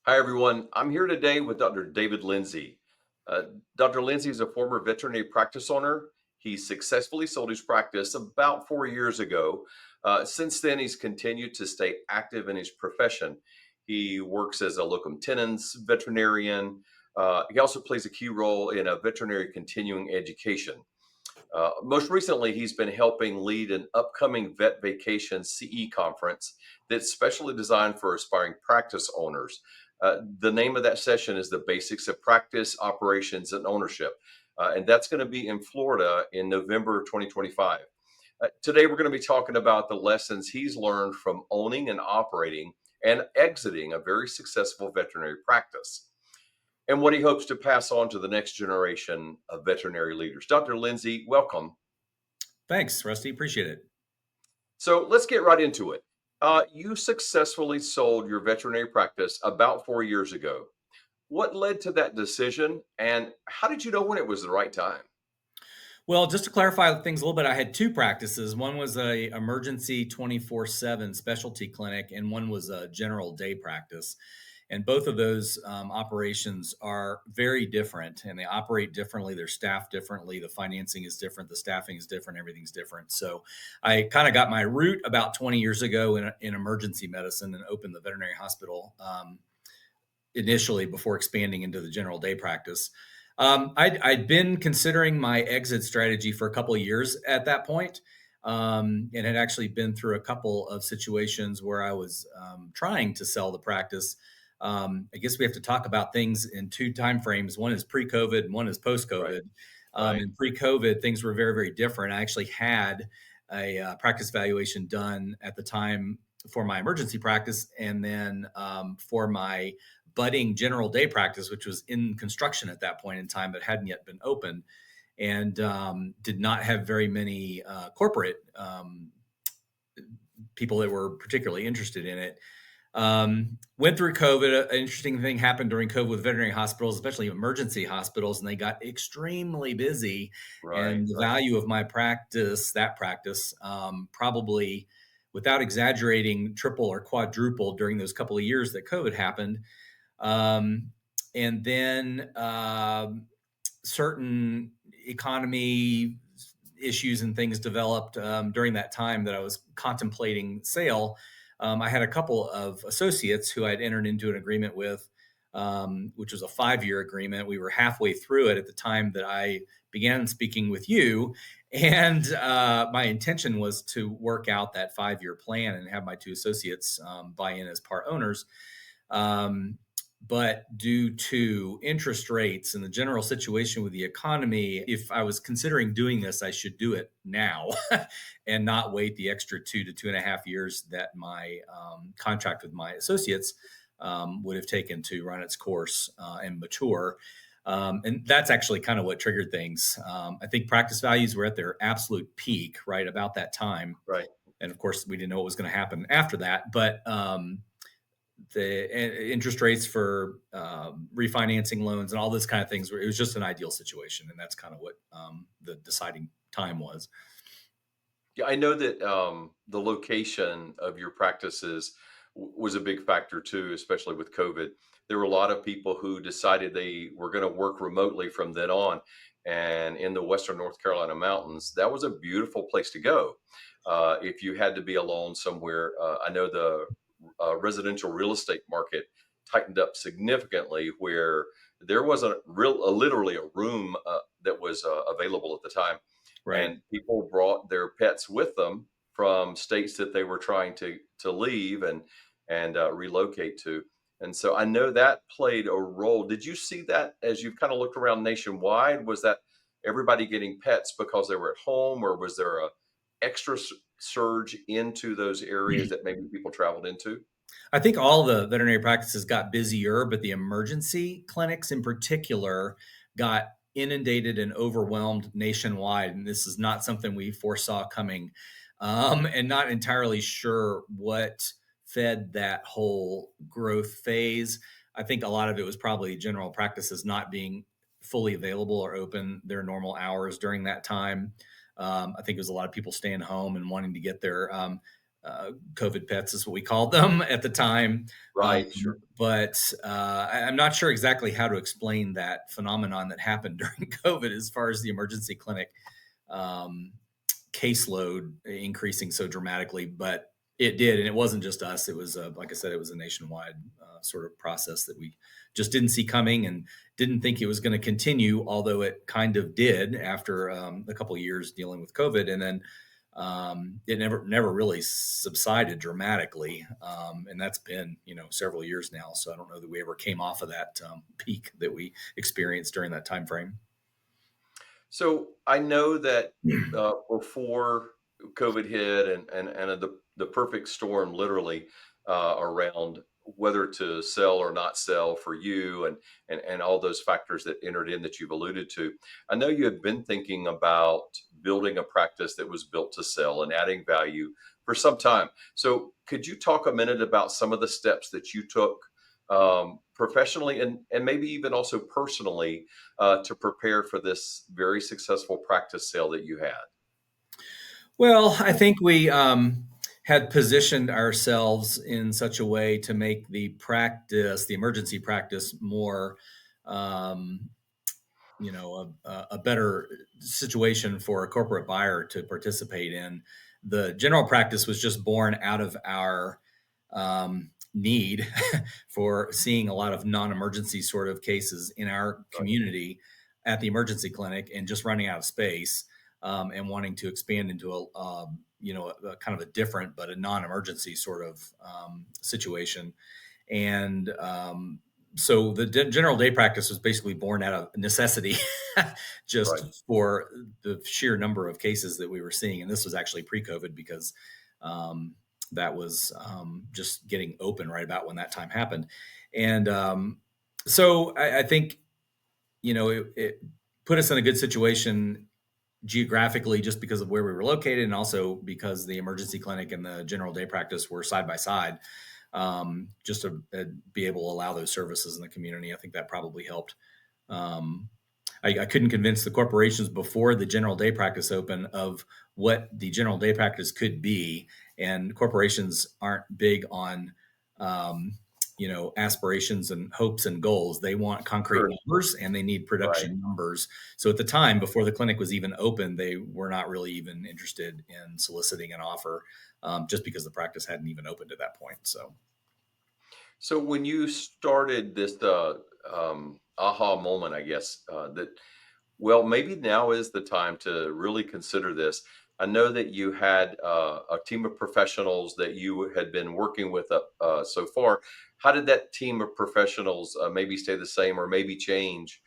Hi, everyone. I'm here today with Dr. David Linzey. Uh, Dr. Linzey is a former veterinary practice owner. He successfully sold his practice about 4 years ago. Since then, he's continued to stay active in his profession. He works as a locum tenens veterinarian. He also plays a key role in a veterinary continuing education. Most recently, he's been helping lead an upcoming Vet Vacation CE conference that's specially designed for aspiring practice owners. The name of that session is The Basics of Practice, Operations, and Ownership. And that's going to be in Florida in November 2025. Today, we're going to be talking about the lessons he's learned from owning and operating and exiting a very successful veterinary practice and what he hopes to pass on to the next generation of veterinary leaders. Dr. Linzey, welcome. Thanks, Rusty. Appreciate it. So let's get right into it. You successfully sold your veterinary practice about 4 years ago. What led to that decision, and how did you know when it was the right time? Well, just to clarify things a little bit, I had two practices. One was a emergency 24/7 specialty clinic, and one was a general day practice. And both of those operations are very different, and they operate differently. They're staffed differently. The financing is different. The staffing is different. Everything's different. So I kind of got my root about 20 years ago in emergency medicine and opened the veterinary hospital initially before expanding into the general day practice. I'd been considering my exit strategy for a couple of years at that point, and had actually been through a couple of situations where I was trying to sell the practice. I guess we have to talk about things in two time frames. One is pre-COVID, and one is Right, post-COVID. right. In pre-COVID, things were very, very different. I actually had a practice valuation done at the time for my emergency practice, and then for my budding general day practice, which was in construction at that point in time, but hadn't yet been opened, and did not have very many corporate people that were particularly interested in it. Went through COVID. An interesting thing happened during COVID with veterinary hospitals, especially emergency hospitals, and they got extremely busy. Right, And the right. value of my practice, that practice, probably, without exaggerating, triple or quadruple during those couple of years that COVID happened. Um, and then certain economy issues and things developed during that time that I was contemplating sale. I had a couple of associates who I'd entered into an agreement with, which was a 5-year agreement. We were halfway through it at the time that I began speaking with you. And my intention was to work out that 5-year plan and have my two associates buy in as part owners. Um, but due to interest rates and the general situation with the economy, if I was considering doing this, I should do it now and not wait the extra 2 to 2.5 years that my contract with my associates would have taken to run its course and mature. And that's actually kind of what triggered things. I think practice values were at their absolute peak right about that time. Right. And of course, we didn't know what was going to happen after that. But the interest rates for refinancing loans and all this kind of things. It was just an ideal situation, and that's kind of what the deciding time was. Yeah, I know that the location of your practices was a big factor too, especially with COVID. There were a lot of people who decided they were going to work remotely from then on. And in the Western North Carolina mountains, that was a beautiful place to go. If you had to be alone somewhere, I know the residential real estate market tightened up significantly, where there wasn't literally a room that was available at the time, Right. and people brought their pets with them from states that they were trying to leave and relocate to. And so I know that played a role. Did you see that as you've kind of looked around nationwide? Was that everybody getting pets because they were at home, or was there a extra surge into those areas that maybe people traveled into? I think all the veterinary practices got busier, but the emergency clinics in particular got inundated and overwhelmed nationwide. And this is not something we foresaw coming, and not entirely sure what fed that whole growth phase. I think a lot of it was probably general practices not being fully available or open their normal hours during that time. I think it was a lot of people staying home and wanting to get their COVID pets is what we called them at the time. Right. Sure. I'm not sure exactly how to explain that phenomenon that happened during COVID as far as the emergency clinic um, caseload increasing so dramatically, but it did. And it wasn't just us. It was, like I said, it was a nationwide sort of process that we just didn't see coming and didn't think it was going to continue, although it kind of did after a couple of years dealing with COVID. And then it never really subsided dramatically, and that's been several years now. So I don't know that we ever came off of that peak that we experienced during that time frame. So I know that before COVID hit and the perfect storm, literally around whether to sell or not sell for you, and all those factors that entered in that you've alluded to. I know you had been thinking about building a practice that was built to sell and adding value for some time. So could you talk a minute about some of the steps that you took professionally and maybe even also personally to prepare for this very successful practice sale that you had? Well, I think we had positioned ourselves in such a way to make the emergency practice, more um, a better situation for a corporate buyer to participate in. The general practice was just born out of our need for seeing a lot of non-emergency sort of cases in our Right, community at the emergency clinic, and just running out of space, and wanting to expand into a kind of a different but a non-emergency sort of situation. And so the general day practice was basically born out of necessity, right. just for the sheer number of cases that we were seeing. And this was actually pre-COVID, because um, that was just getting open right about when that time happened. And so I think it put us in a good situation geographically, just because of where we were located, and also because the emergency clinic and the general day practice were side by side, just to be able to allow those services in the community. I think that probably helped. Um, I couldn't convince the corporations before the general day practice open of what the general day practice could be, and corporations aren't big on um, aspirations and hopes and goals. They want concrete Sure. numbers, and they need Right. production numbers. So at the time, before the clinic was even open, they were not really even interested in soliciting an offer, just because the practice hadn't even opened at that point. So. So when you started this aha moment, I guess that well, maybe now is the time to really consider this. I know that you had a team of professionals that you had been working with so far. How did that team of professionals maybe stay the same or maybe change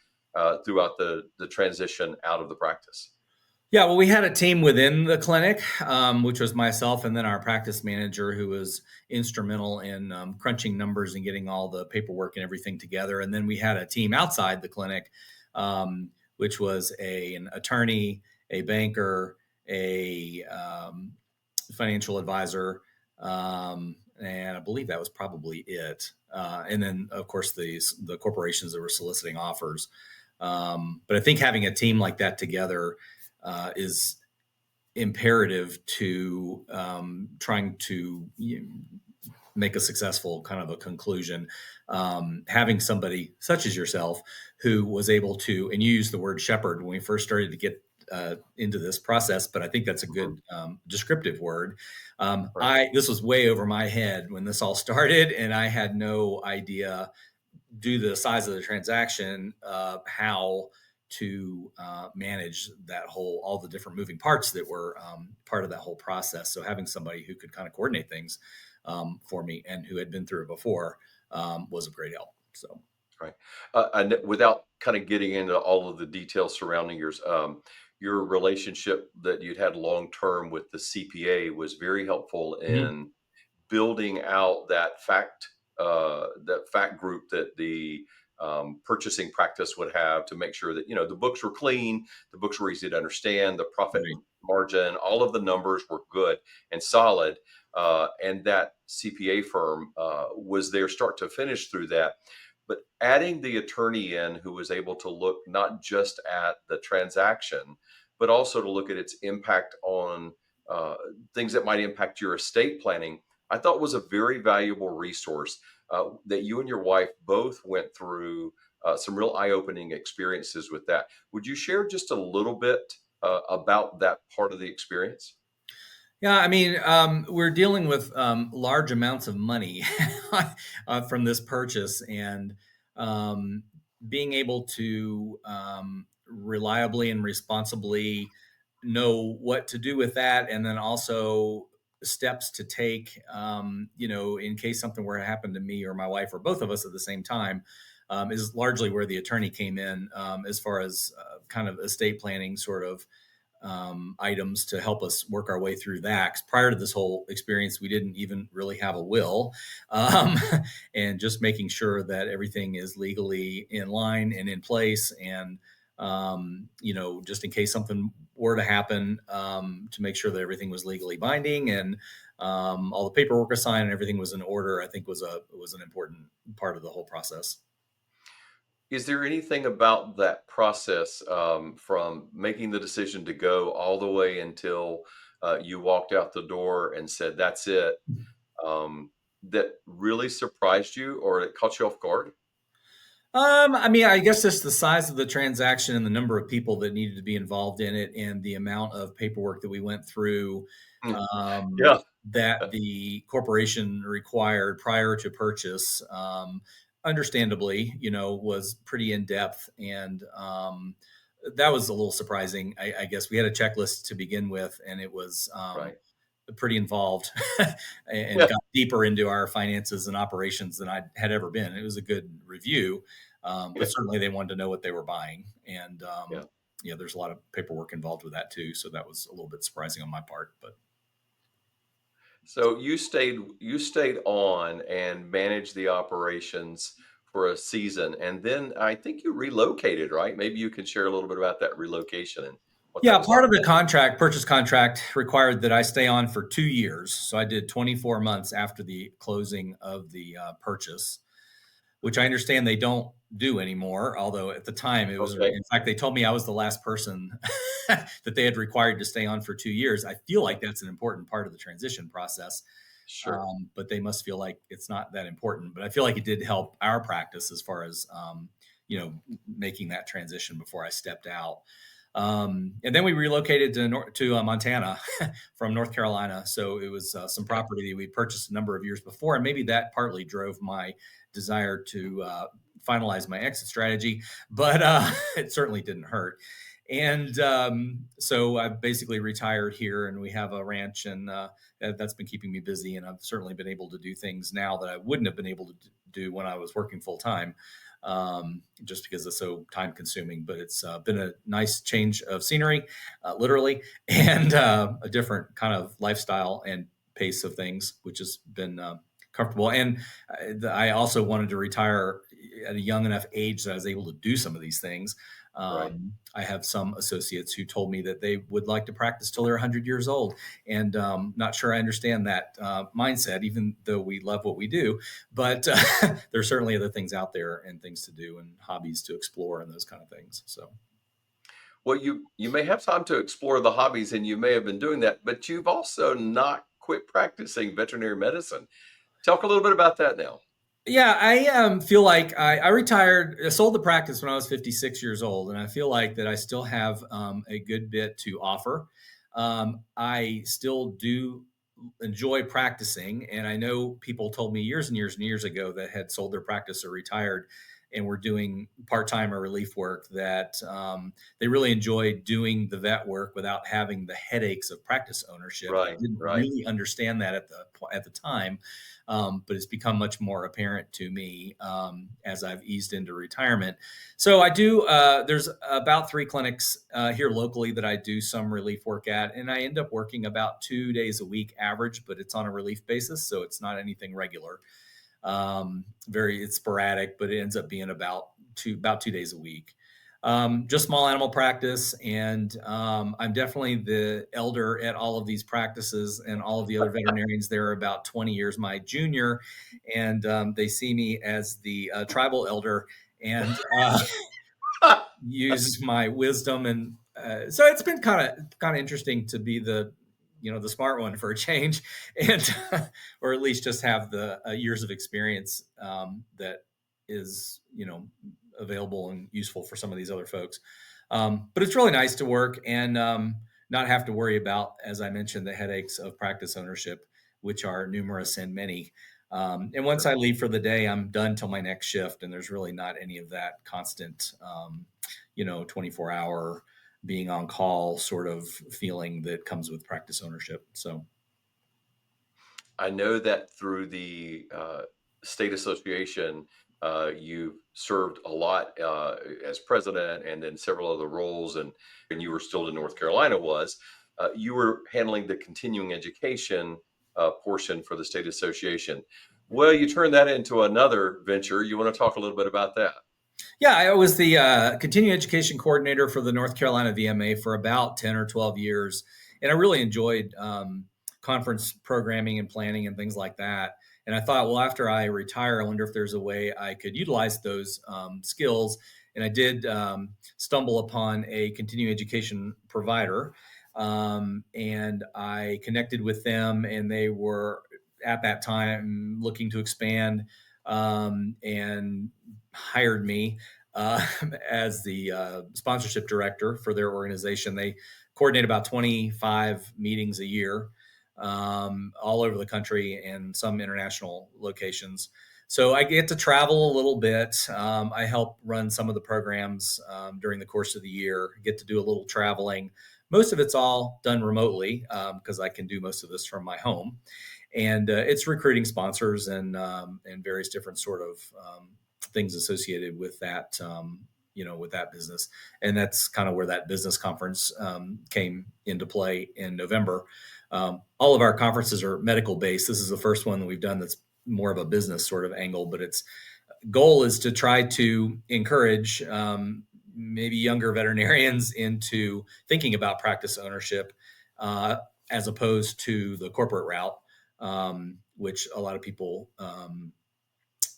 throughout the transition out of the practice? Yeah, well, we had a team within the clinic, which was myself and then our practice manager, who was instrumental in crunching numbers and getting all the paperwork and everything together. And then we had a team outside the clinic, which was an attorney, a banker, a financial advisor, and I believe that was probably it. And then, of course, the corporations that were soliciting offers. But I think having a team like that together is imperative to trying to make a successful kind of a conclusion. Having somebody such as yourself, who was able to, and you used the word shepherd when we first started to get into this process, but I think that's a Mhm. good descriptive word. Right. I This was way over my head when this all started, and I had no idea, due to the size of the transaction, how to manage that all the different moving parts that were part of that whole process. So having somebody who could kind of coordinate things for me, and who had been through it before, was a great help. So. Right. And without kind of getting into all of the details surrounding your relationship that you'd had long term with the CPA was very helpful Mhm. in building out that fact group that the purchasing practice would have to make sure that the books were clean, the books were easy to understand, the profit Right. margin, all of the numbers were good and solid, and that CPA firm was there start to finish through that. But adding the attorney in who was able to look not just at the transaction, but also to look at its impact on uh, things that might impact your estate planning, I thought was a very valuable resource that you and your wife both went through some real eye-opening experiences with that. Would you share just a little bit about that part of the experience? Yeah, I mean, we're dealing with large amounts of money from this purchase, and um, being able to reliably and responsibly know what to do with that, and then also steps to take, in case something were to happen to me or my wife or both of us at the same time, is largely where the attorney came in, as far as kind of estate planning sort of items to help us work our way through that. 'Cause prior to this whole experience, we didn't even really have a will, um, and just making sure that everything is legally in line and in place, and just in case something were to happen, to make sure that everything was legally binding, and all the paperwork assigned and everything was in order. I think was an important part of the whole process. Is there anything about that process from making the decision to go all the way until you walked out the door and said, "That's it," that really surprised you or it caught you off guard? I mean, I guess just the size of the transaction and the number of people that needed to be involved in it, and the amount of paperwork that we went through, Mm, um, yeah. that the corporation required prior to purchase, understandably, was pretty in depth, and that was a little surprising. I guess we had a checklist to begin with, and it was Right. pretty involved and Yeah. got deeper into our finances and operations than I had ever been. It was a good review, Yeah. but certainly they wanted to know what they were buying. And, Yeah. there's a lot of paperwork involved with that too. So that was a little bit surprising on my part, but So you stayed on and managed the operations for a season, and then I think you relocated, right? Maybe you can share a little bit about that relocation and what that yeah, was part like. of the purchase contract required that I stay on for 2 years. So I did 24 months after the closing of the purchase, which I understand they don't do anymore. Although at the time it was, Okay. in fact, they told me I was the last person that they had required to stay on for 2 years. I feel Yeah. like that's an important part of the transition process, Sure. but they must feel like it's not that important. But I feel like it did help our practice as far as making that transition before I stepped out. And then we relocated to Montana from North Carolina. So it was some Okay. property that we purchased a number of years before, and maybe that partly drove my desire to finalize my exit strategy, but it certainly didn't hurt. And so I basically retired here, and we have a ranch, and that's been keeping me busy. And I've certainly been able to do things now that I wouldn't have been able to do when I was working full time, just because it's so time consuming. But it's been a nice change of scenery, literally, and a different kind of lifestyle and pace of things, which has been comfortable. And I also wanted to retire at a young enough age that I was able to do some of these things. Right. I have some associates who told me that they would like to practice till they're 100 years old, and not sure I understand that mindset, even though we love what we do. But there's certainly other things out there and things to do and hobbies to explore and those kind of things. So. Well, you may have time to explore the hobbies, and you may have been doing that, but you've also not quit practicing veterinary medicine. Talk a little bit about that now. Yeah, I feel like I retired, I sold the practice when I was 56 years old, and I feel like that I still have a good bit to offer. I still do enjoy practicing, and I know people told me years and years and years ago that had sold their practice or retired and were doing part-time or relief work, that they really enjoyed doing the vet work without having the headaches of practice ownership. I Right. didn't Right. really understand that at the time, but it's become much more apparent to me as I've eased into retirement. So I do. There's about 3 clinics here locally that I do some relief work at, and I end up working about 2 days a week average, but it's on a relief basis, so it's not anything regular. It's sporadic, but it ends up being about 2 days a week. Just small animal practice, and I'm definitely the elder at all of these practices, and all of the other veterinarians there are about 20 years my junior, and they see me as the tribal elder, and use my wisdom, and so it's been kind of interesting to be the the smart one for a change, and or at least just have the years of experience that is available and useful for some of these other folks. But it's really nice to work and not have to worry about, as I mentioned, the headaches of practice ownership, which are numerous and many. And once I leave for the day, I'm done till my next shift, and there's really not any of that constant, 24-hour being on call sort of feeling that comes with practice ownership. So, I know that through the state association, you served a lot as president and then several other roles, and you were still in North Carolina. You were handling the continuing education portion for the state association. Well, you turned that into another venture. You want to talk a little bit about that? yeah, I was the continuing education coordinator for the North Carolina VMA for about 10 or 12 years. And I really enjoyed conference programming and planning and things like that. And I thought, well, after I retire, I wonder if there's a way I could utilize those skills. And I did stumble upon a continuing education provider. And I connected with them, and they were at that time looking to expand and hired me uh, as the sponsorship director for their organization. They coordinate about 25 meetings a year all over the country and some international locations. So I get to travel a little bit. I help run some of the programs during the course of the year, get to do a little traveling. Most of it's all done remotely because I can do most of this from my home. And it's recruiting sponsors and various different sort of things associated with that, with that business. And that's kind of where that business conference came into play in November. All of our conferences are medical based. This is the first one that we've done that's more of a business sort of angle, but its goal is to try to encourage maybe younger veterinarians into thinking about practice ownership as opposed to the corporate route, which a lot of people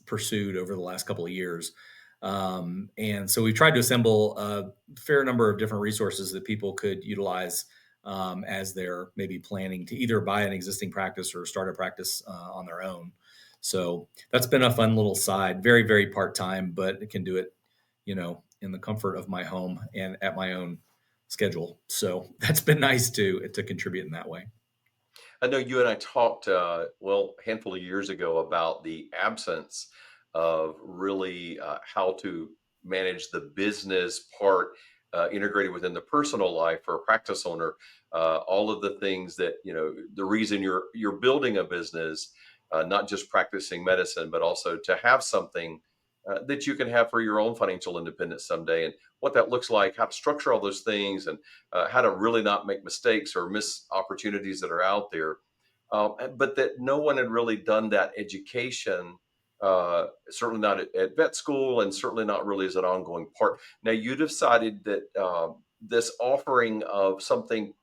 pursued over the last couple of years. And so we tried to assemble a fair number of different resources that people could utilize as they're maybe planning to either buy an existing practice or start a practice on their own. So that's been a fun little side, very, very part time, but it can do it, in the comfort of my home and at my own schedule. So that's been nice to contribute in that way. I know you and I talked, a handful of years ago about the absence of really how to manage the business part integrated within the personal life for a practice owner. All of the things that the reason you're building a business, not just practicing medicine, but also to have something that you can have for your own financial independence someday, and what that looks like, how to structure all those things, and how to really not make mistakes or miss opportunities that are out there. But that no one had really done that education, certainly not at vet school, and certainly not really as an ongoing part. Now, you decided that this offering of something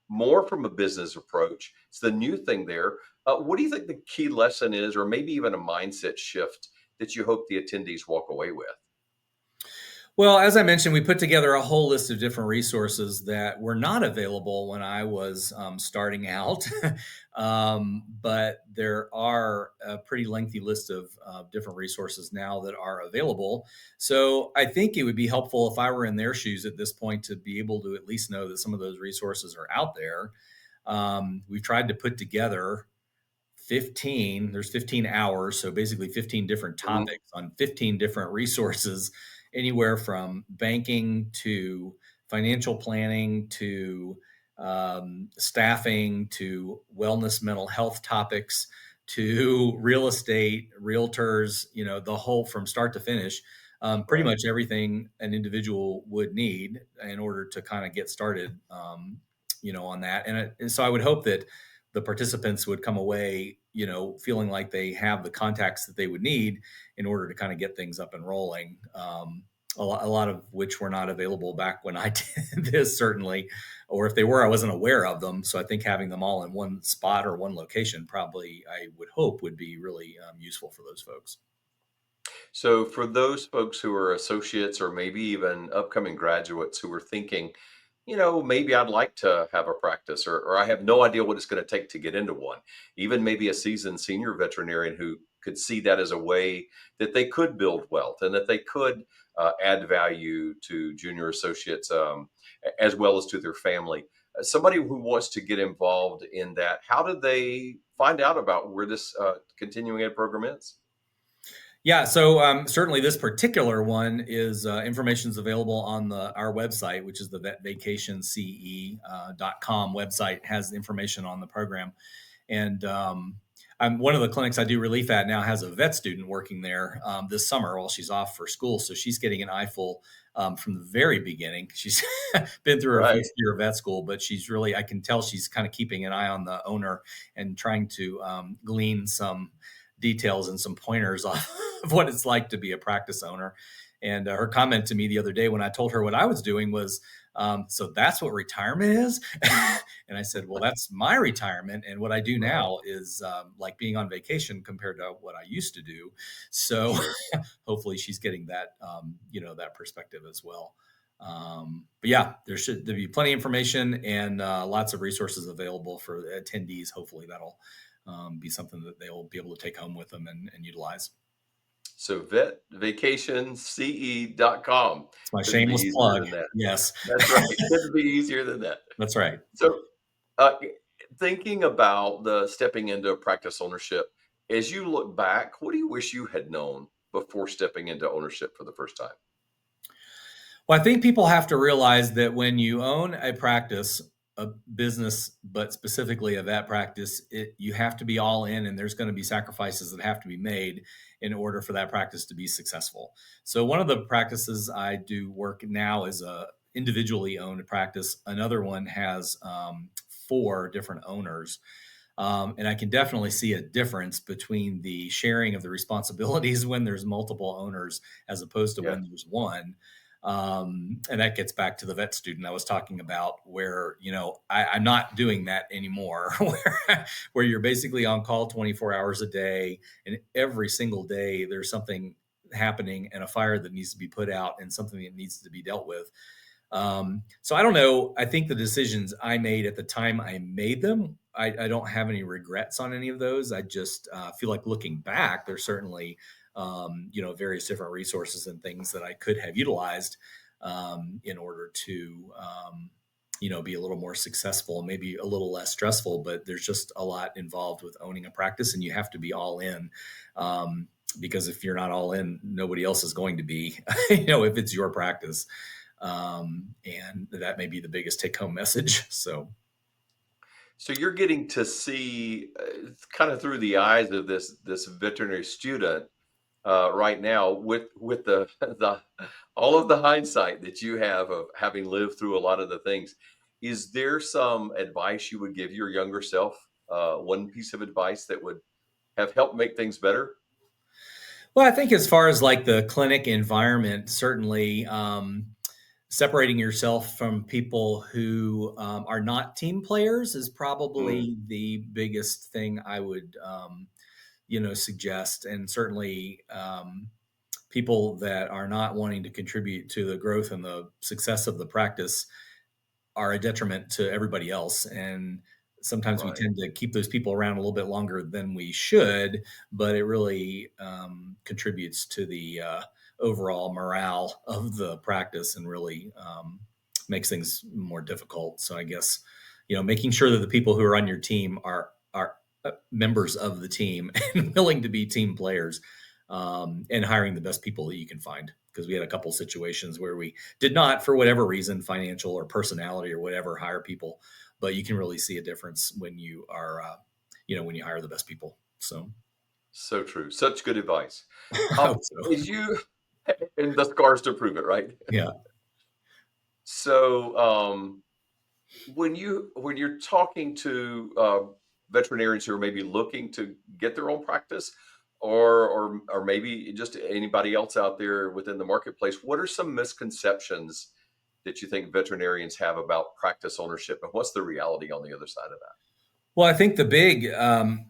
more from a business approach, it's the new thing there. What do you think the key lesson is, or maybe even a mindset shift that you hope the attendees walk away with? Well, as I mentioned, we put together a whole list of different resources that were not available when I was starting out. But there are a pretty lengthy list of different resources now that are available. So I think it would be helpful if I were in their shoes at this point to be able to at least know that some of those resources are out there. We've tried to put together there's 15 hours, so basically 15 different Mhm. topics on 15 different resources, anywhere from banking to financial planning to staffing to wellness, mental health topics to real estate, realtors, the whole from start to finish. Pretty Right. much everything an individual would need in order to kind of get started, on that. And so I would hope that the participants would come away, feeling like they have the contacts that they would need in order to kind of get things up and rolling. A lot of which were not available back when I did this, certainly, or if they were, I wasn't aware of them. So I think having them all in one spot or one location probably, I would hope, would be really useful for those folks. So, for those folks who are associates or maybe even upcoming graduates who are thinking, maybe I'd like to have a practice, or I have no idea what it's going to take to get into one. Even maybe a seasoned senior veterinarian who could see that as a way that they could build wealth and that they could add value to junior associates, as well as to their family. Somebody who wants to get involved in that, how do they find out about where this continuing ed program is? Yeah, so certainly this particular one is information is available on our website, which is the vetvacationce.com website, has information on the program. And one of the clinics I do relief at now has a vet student working there this summer while she's off for school. So she's getting an eyeful from the very beginning. She's been through her Right. first year of vet school, but I can tell she's kind of keeping an eye on the owner and trying to glean some details and some pointers off of what it's like to be a practice owner. And her comment to me the other day when I told her what I was doing was, so that's what retirement is? And I said, well, that's my retirement. And what I do Right. now is like being on vacation compared to what I used to do. So Sure. hopefully she's getting that, that perspective as well. But yeah, there be plenty of information and lots of resources available for attendees. Hopefully that'll be something that they'll be able to take home with them and utilize. So vetvacationce.com. It's my Couldn't be shameless easier plug. than that. Yes, That's right. Couldn't be easier than that. that's right. So, uh, thinking about the stepping into practice ownership, as you look back, what do you wish you had known before stepping into ownership for the first time? Well, I think people have to realize that when you own a practice, a business, but specifically a vet practice, you have to be all in, and there's going to be sacrifices that have to be made in order for that practice to be successful. So, one of the practices I do work now is a individually owned practice. Another one has 4 different owners. And I can definitely see a difference between the sharing of the responsibilities when there's multiple owners as opposed to Yeah. when there's one. And that gets back to the vet student I was talking about, where I'm not doing that anymore, where you're basically on call 24 hours a day, and every single day there's something happening and a fire that needs to be put out and something that needs to be dealt with. So I don't know. I think the decisions I made at the time I made them, I don't have any regrets on any of those. I just feel like looking back, there's certainly, various different resources and things that I could have utilized in order to, be a little more successful, maybe a little less stressful. But there's just a lot involved with owning a practice, and you have to be all in. Because if you're not all in, nobody else is going to be, if it's your practice. And that may be the biggest take home message. So, So you're getting to see kind of through the eyes of this veterinary student right now with the the all of the hindsight that you have of having lived through a lot of the things. Is there some advice you would give your younger self? One piece of advice that would have helped make things better? well, I think as far as like the clinic environment, certainly separating yourself from people who are not team players is Mm, probably the biggest thing I would, suggest. And certainly, people that are not wanting to contribute to the growth and the success of the practice are a detriment to everybody else. And sometimes we right. tend to keep those people around a little bit longer than we should, but it really contributes to the overall morale of the practice and really makes things more difficult. So I guess, making sure that the people who are on your team are members of the team and willing to be team players, and hiring the best people that you can find. Because we had a couple situations where we did not, for whatever reason, financial or personality or whatever, hire people. But you can really see a difference when you are, when you hire the best people. So, So true. Such good advice. I Um, hope so. is you and the scars to prove it, right? Yeah. So, when you're talking to veterinarians who are maybe looking to get their own practice, or maybe just anybody else out there within the marketplace, what are some misconceptions that you think veterinarians have about practice ownership, and what's the reality on the other side of that? Well, I think the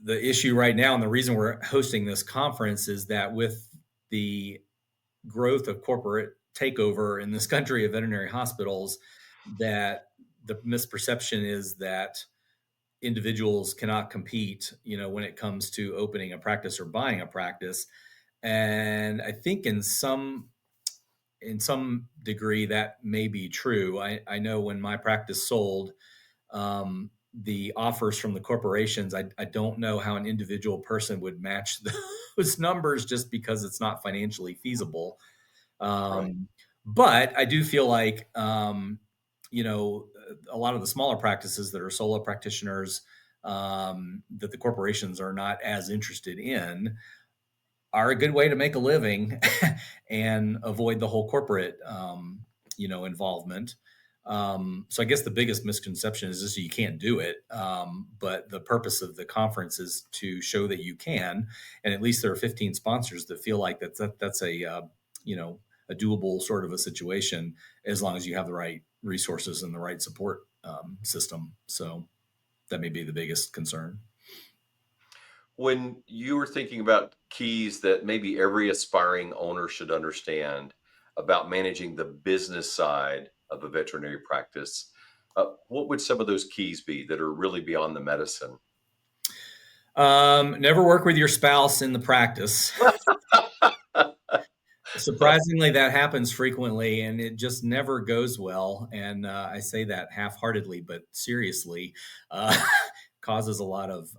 issue right now, and the reason we're hosting this conference is that with the growth of corporate takeover in this country of veterinary hospitals, that the misperception is that individuals cannot compete, when it comes to opening a practice or buying a practice. And I think in some degree that may be true. I know when my practice sold, the offers from the corporations, I don't know how an individual person would match those numbers just because it's not financially feasible. Right. Um, but I do feel like, a lot of the smaller practices that are solo practitioners, that the corporations are not as interested in, are a good way to make a living and avoid the whole corporate, involvement. So I guess the biggest misconception is just you can't do it. But the purpose of the conference is to show that you can, and at least there are 15 sponsors that feel like that's you know a doable sort of a situation, as long as you have the right resources and the right support system. So that may be the biggest concern. When you were thinking about keys that maybe every aspiring owner should understand about managing the business side of a veterinary practice, what would some of those keys be that are really beyond the medicine? Never work with your spouse in the practice. Surprisingly, that happens frequently, and it just never goes well. And I say that half-heartedly, but seriously, uh, causes a lot of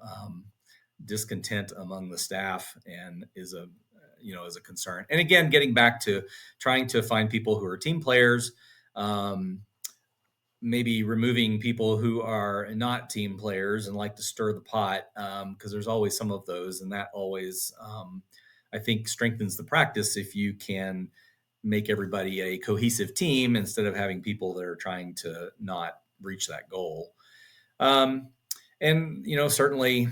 discontent among the staff, and is a concern. And again, getting back to trying to find people who are team players, um, maybe removing people who are not team players and like to stir the pot, because there's always some of those, and that always, I think, strengthens the practice if you can make everybody a cohesive team instead of having people that are trying to not reach that goal. Um, and certainly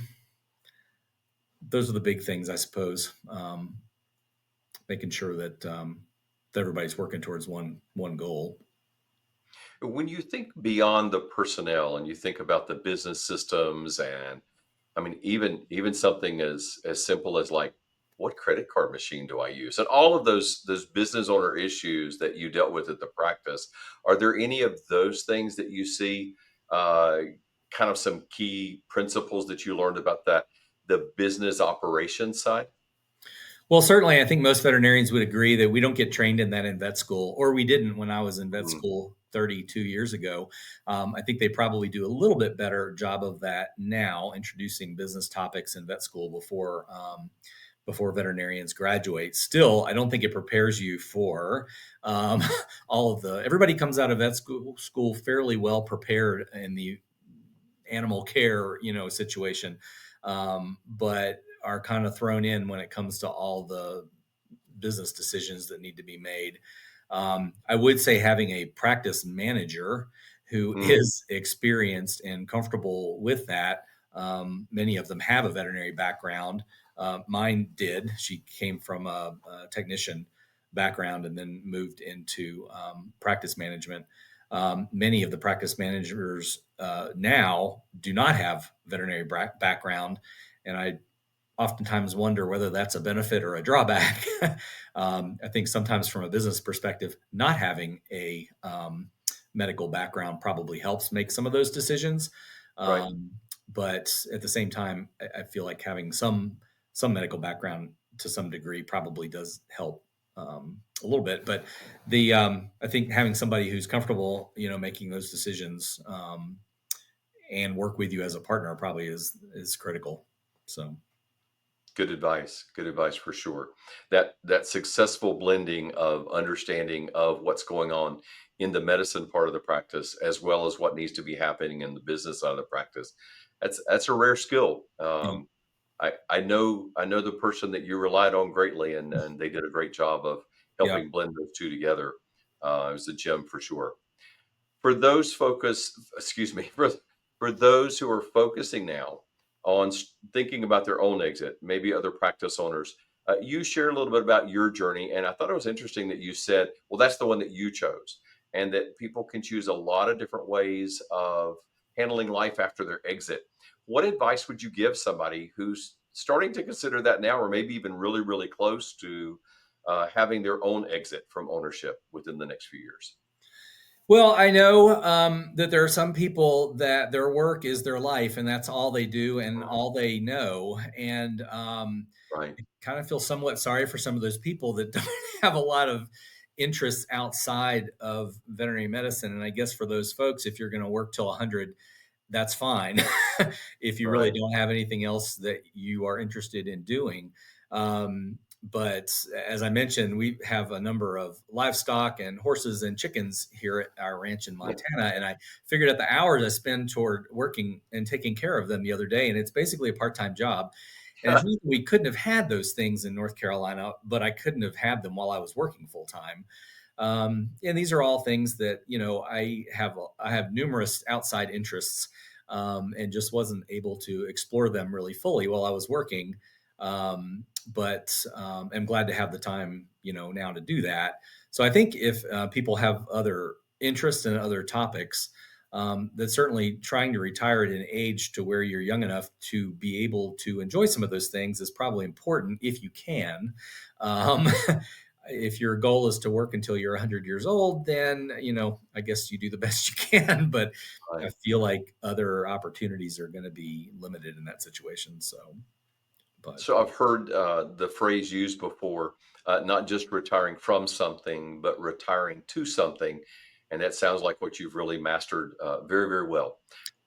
those are the big things, I suppose. Making sure that everybody's working towards one goal. When you think beyond the personnel and you think about the business systems, and I mean even something as simple as like, what credit card machine do I use? And all of those business owner issues that you dealt with at the practice, are there any of those things that you see, uh, kind of some key principles that you learned about that the business operations side? Well, certainly, I think most veterinarians would agree that we don't get trained in that in vet school, or we didn't when I was in vet Mm, school 32 years ago. I think they probably do a little bit better job of that now, introducing business topics in vet school before veterinarians graduate. Still, I don't think it prepares you for um, all of the. Everybody comes out of vet school fairly well prepared in the animal care, situation, but are kind of thrown in when it comes to all the business decisions that need to be made. I would say having a practice manager who mm, is experienced and comfortable with that. Many of them have a veterinary background. Mine did. She came from a technician background and then moved into practice management. Many of the practice managers now do not have veterinary background, and I oftentimes wonder whether that's a benefit or a drawback. I think sometimes, from a business perspective, not having a medical background probably helps make some of those decisions. right. Um, but at the same time, I feel like having some medical background to some degree probably does help a little bit. But I think having somebody who's comfortable, making those decisions, and work with you as a partner probably is critical. So. Good advice. Good advice for sure. That successful blending of understanding of what's going on in the medicine part of the practice, as well as what needs to be happening in the business side of the practice. That's a rare skill. Yeah. I know the person that you relied on greatly, and they did a great job of Yeah. helping blend those two together. It was a gem for sure. For those focus excuse me, for those who are focusing now on thinking about their own exit, maybe other practice owners, you share a little bit about your journey, and I thought it was interesting that you said, well, that's the one that you chose, and that people can choose a lot of different ways of handling life after their exit. What advice would you give somebody who's starting to consider that now, or maybe even really really close to having their own exit from ownership within the next few years? Well, I know that there are some people that their work is their life, and that's all they do and Right. all they know. And Right. kind of feel somewhat sorry for some of those people that don't have a lot of interests outside of veterinary medicine. And I guess for those folks, if you're going to work till 100, that's fine. If you really Right. don't have anything else that you are interested in doing. But as I mentioned, we have a number of livestock and horses and chickens here at our ranch in Yeah. Montana. And I figured out the hours I spend toward working and taking care of them the other day. And it's basically a part time job. And it's really, we couldn't have had those things in North Carolina, but I couldn't have had them while I was working full time. And these are all things that I have numerous outside interests, and just wasn't able to explore them really fully while I was working. But I'm glad to have the time now to do that. So I think if people have other interests and other topics, that certainly trying to retire at an age to where you're young enough to be able to enjoy some of those things is probably important if you can. Um, if your goal is to work until you're 100 years old, then I guess you do the best you can. But I Right. feel like other opportunities are going to be limited in that situation. So, but So I've heard the phrase used before, not just retiring from something, but retiring to something. And that sounds like what you've really mastered very, very well.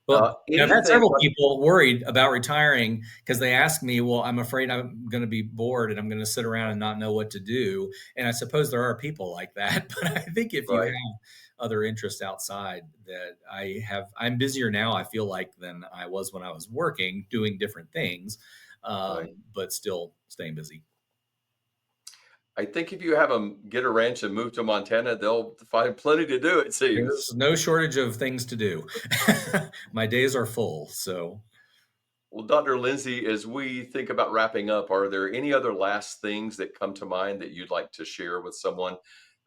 Well, I've had Anything, several people worried about retiring because they ask me, "Well, I'm afraid I'm going to be bored and I'm going to sit around and not know what to do." And I suppose there are people like that, but I think if you right, have other interests outside that I'm busier now, I feel like, than I was when I was working, doing different things, right. but still staying busy. I think if you have them get a ranch and move to Montana, they'll find plenty to do, it seems. There's no shortage of things to do. My days are full, so. Well, Dr. Lindsay, as we think about wrapping up, are there any other last things that come to mind that you'd like to share with someone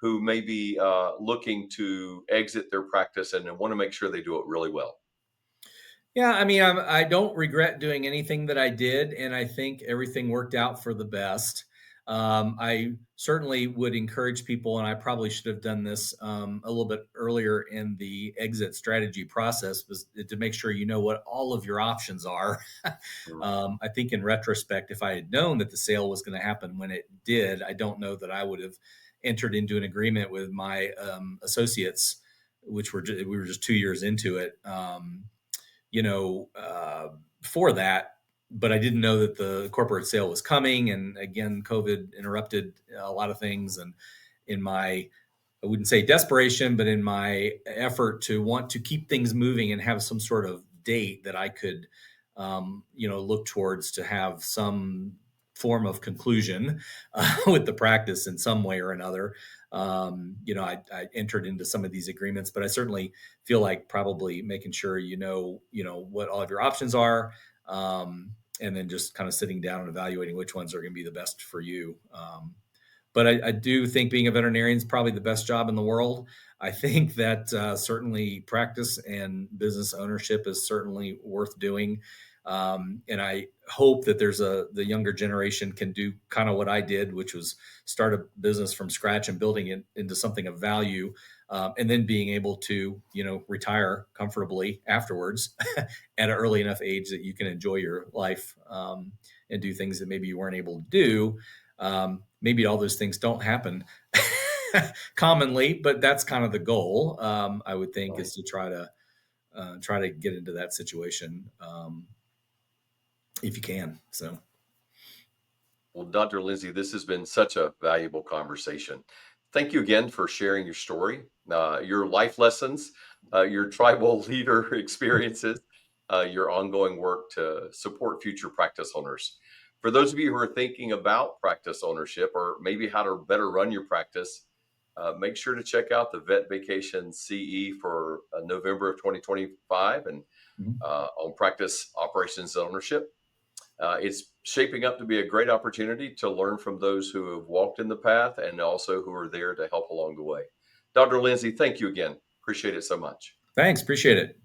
who may be looking to exit their practice and want to make sure they do it really well? Yeah, I mean, I don't regret doing anything that I did, and I think everything worked out for the best. I certainly would encourage people, and I probably should have done this a little bit earlier in the exit strategy process, was to make sure you know what all of your options are. Mm. I think in retrospect, if I had known that the sale was going to happen when it did, I don't know that I would have entered into an agreement with my associates, which we were just 2 years into it. You know, for that. But I didn't know that the corporate sale was coming. And again, COVID interrupted a lot of things. And in my, I wouldn't say desperation, but in my effort to want to keep things moving and have some sort of date that I could, look towards to have some form of conclusion with the practice in some way or another. I entered into some of these agreements, but I certainly feel like probably making sure what all of your options are, and then just kind of sitting down and evaluating which ones are going to be the best for you. But I do think being a veterinarian is probably the best job in the world. I think that certainly practice and business ownership is certainly worth doing. And I hope that the younger generation can do kind of what I did, which was start a business from scratch and building it into something of value, and then being able to, retire comfortably afterwards at an early enough age that you can enjoy your life, and do things that maybe you weren't able to do. Maybe all those things don't happen commonly, but that's kind of the goal. I would think, Right. is to try to get into that situation, if you can. So, Well, Dr. Lindsay, this has been such a valuable conversation. Thank you again for sharing your story, your life lessons, your tribal leader experiences, your ongoing work to support future practice owners. For those of you who are thinking about practice ownership or maybe how to better run your practice, make sure to check out the Vet Vacation CE for November of 2025 and mhm. on practice operations and ownership. It's shaping up to be a great opportunity to learn from those who have walked in the path and also who are there to help along the way. Dr. Lindsay, thank you again. Appreciate it so much. Thanks. Appreciate it.